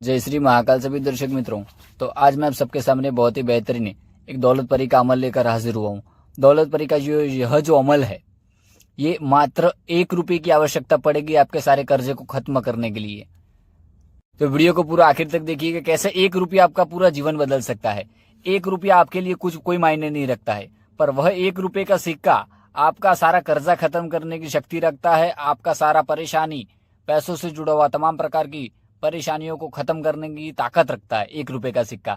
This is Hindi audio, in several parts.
जय श्री महाकाल सभी दर्शक मित्रों। तो आज मैं आप सबके सामने बहुत ही बेहतरीन एक दौलत परी का अमल लेकर हाजिर हुआ हूँ। दौलत परी का यह जो अमल है, ये मात्र 1 रुपये की आवश्यकता पड़ेगी आपके सारे कर्जे को खत्म करने के लिए। तो वीडियो को पूरा आखिर तक देखिएगा, कैसे 1 रुपया आपका पूरा जीवन बदल सकता है। 1 रुपया आपके लिए कोई मायने नहीं रखता है, पर वह 1 रुपये का सिक्का आपका सारा कर्जा खत्म करने की शक्ति रखता है। आपका सारा परेशानी, पैसों से जुड़ा हुआ तमाम प्रकार की परेशानियों को खत्म करने की ताकत रखता है 1 रुपये का सिक्का।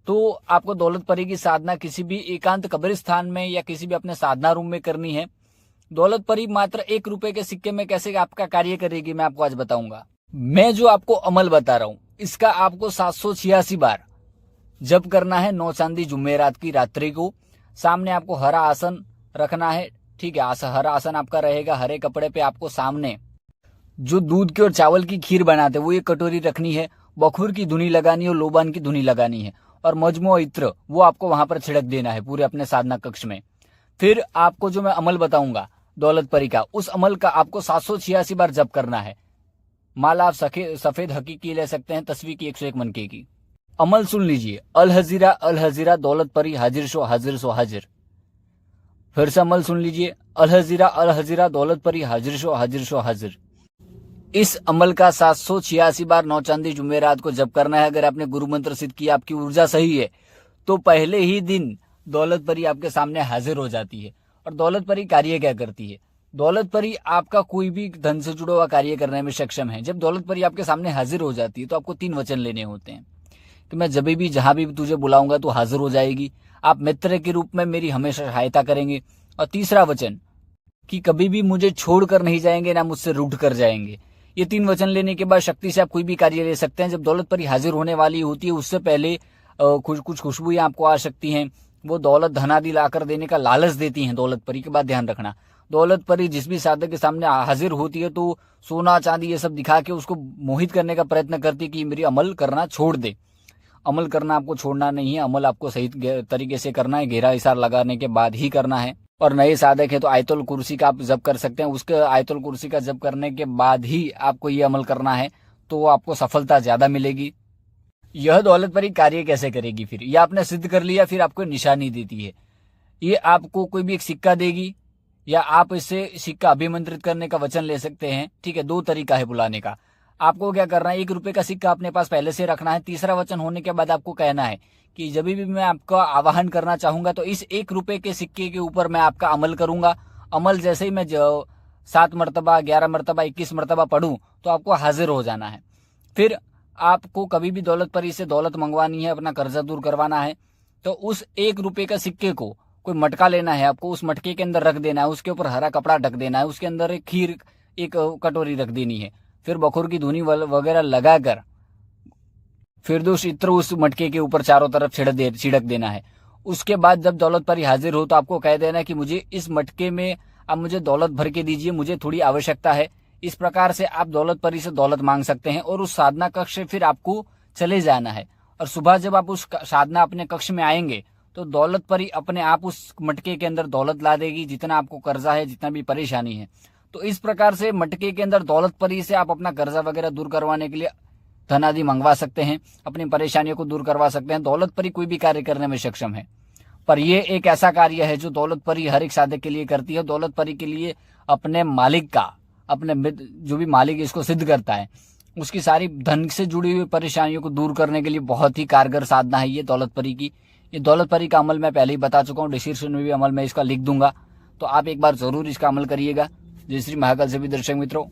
तो आपको दौलत परी की साधना किसी भी एकांत कब्रिस्तान में या किसी भी अपने साधना रूम में करनी है। दौलत परी मात्र 1 रुपये के सिक्के में कैसे आपका कार्य करेगी, मैं आपको आज बताऊंगा। मैं जो आपको अमल बता रहा हूं, इसका आपको 786 बार जप करना है 9 चांदी जुमेरात की रात्रि को। सामने आपको हरा आसन रखना है, ठीक है। हरा आसन आपका रहेगा, हरे कपड़े पे आपको सामने जो दूध के और चावल की खीर बनाते वो एक कटोरी रखनी है। बखूर की धुनी लगानी है और लोबान की धुनी लगानी है, और मजमू इत्र वो आपको वहां पर छिड़क देना है पूरे अपने साधना कक्ष में। फिर आपको जो मैं अमल बताऊंगा दौलत परी का, उस अमल का आपको 786 बार जप करना है। माला आप सफेद हकीकी ले सकते हैं, तस्वीर की 101 मनके की। अमल सुन लीजिए, अल हजीरा दौलत परी हाजिर सो हाजिर। फिर से अमल सुन लीजिए, अल हजीरा दौलत परी हाजिर सो हाजिर। इस अमल का 786 बार 9 चांदी जुमेरात को जप करना है। अगर आपने गुरु मंत्र सिद्ध किया, आपकी ऊर्जा सही है, तो पहले ही दिन दौलत परी आपके सामने हाजिर हो जाती है। और दौलत परी कार्य क्या करती है? दौलत परी आपका कोई भी धन से जुड़ा हुआ कार्य करने में सक्षम है। जब दौलत परी आपके सामने हाजिर हो जाती है तो आपको 3 वचन लेने होते हैं कि मैं जब भी जहां भी तुझे बुलाऊंगा तो हाजिर हो जाएगी, आप मित्र के रूप में मेरी हमेशा सहायता करेंगे। और तीसरा वचन कि कभी भी मुझे छोड़कर नहीं जाएंगे, ना मुझसे रूठ कर जाएंगे। ये 3 वचन लेने के बाद शक्ति से आप कोई भी कार्य ले सकते हैं। जब दौलत परी हाजिर होने वाली होती है, उससे पहले कुछ खुशबुएं आपको आ सकती हैं। वो दौलत धनादि लाकर देने का लालच देती हैं दौलत परी। के बाद ध्यान रखना, दौलत परी जिस भी साधक के सामने हाजिर होती है तो सोना चांदी ये सब दिखा के उसको मोहित करने का प्रयत्न करती है कि मेरी अमल करना छोड़ दे। अमल करना आपको छोड़ना नहीं है, अमल आपको सही तरीके से करना है, गहरा इशारा लगाने के बाद ही करना है। और नए साधक है तो आयतुल कुर्सी का आप जप कर सकते हैं। उसके आयतुल कुर्सी का जप करने के बाद ही आपको ये अमल करना है, तो आपको सफलता ज्यादा मिलेगी। यह दौलत परी कार्य कैसे करेगी? फिर यह आपने सिद्ध कर लिया, फिर आपको निशानी देती है। ये आपको कोई भी एक सिक्का देगी, या आप इससे सिक्का अभिमंत्रित करने का वचन ले सकते हैं, ठीक है। 2 तरीका है बुलाने का। आपको क्या करना है, 1 रुपये का सिक्का अपने पास पहले से रखना है। तीसरा वचन होने के बाद आपको कहना है कि जब भी मैं आपका आवाहन करना चाहूंगा तो इस 1 रुपये के सिक्के के ऊपर मैं आपका अमल करूंगा। अमल जैसे ही मैं 7 मरतबा, 11 मरतबा, 21 मरतबा पढ़ूं तो आपको हाजिर हो जाना है। फिर आपको कभी भी दौलत परी से दौलत मंगवानी है, अपना कर्जा दूर करवाना है, तो उस 1 रुपये का सिक्के को कोई मटका लेना है आपको, उस मटके के अंदर रख देना है, उसके ऊपर हरा कपड़ा ढक देना है, उसके अंदर एक खीर एक कटोरी रख देनी है। फिर बखूर की धुनी वगैरह लगाकर फिरदौस इत्र उस मटके के ऊपर चारों तरफ छिड़क देना है। उसके बाद जब दौलत परी हाजिर हो तो आपको कह देना कि मुझे इस मटके में अब मुझे दौलत भर के दीजिए, मुझे थोड़ी आवश्यकता है। इस प्रकार से आप दौलत परी से दौलत मांग सकते हैं। और उस साधना कक्ष से फिर आपको चले जाना है। और सुबह जब आप उस साधना अपने कक्ष में आएंगे तो दौलत परी अपने आप उस मटके के अंदर दौलत ला देगी, जितना आपको कर्जा है, जितना भी परेशानी है। तो इस प्रकार से मटके के अंदर दौलत परी से आप अपना कर्जा वगैरह दूर करवाने के लिए धन आदि मंगवा सकते हैं, अपनी परेशानियों को दूर करवा सकते हैं। दौलत परी कोई भी कार्य करने में सक्षम है, पर यह एक ऐसा कार्य है जो दौलत परी हर एक साधक के लिए करती है। दौलत परी के लिए अपने मालिक का, अपने जो भी मालिक इसको सिद्ध करता है, उसकी सारी धन से जुड़ी हुई परेशानियों को दूर करने के लिए बहुत ही कारगर साधना है ये दौलत परी की। ये दौलत परी का अमल मैं पहले ही बता चुका हूँ, डिस्क्रिप्शन में भी अमल मैं इसका लिख दूंगा, तो आप एक बार जरूर इसका अमल करिएगा। जय श्री महाकाल सभी दर्शक मित्रों।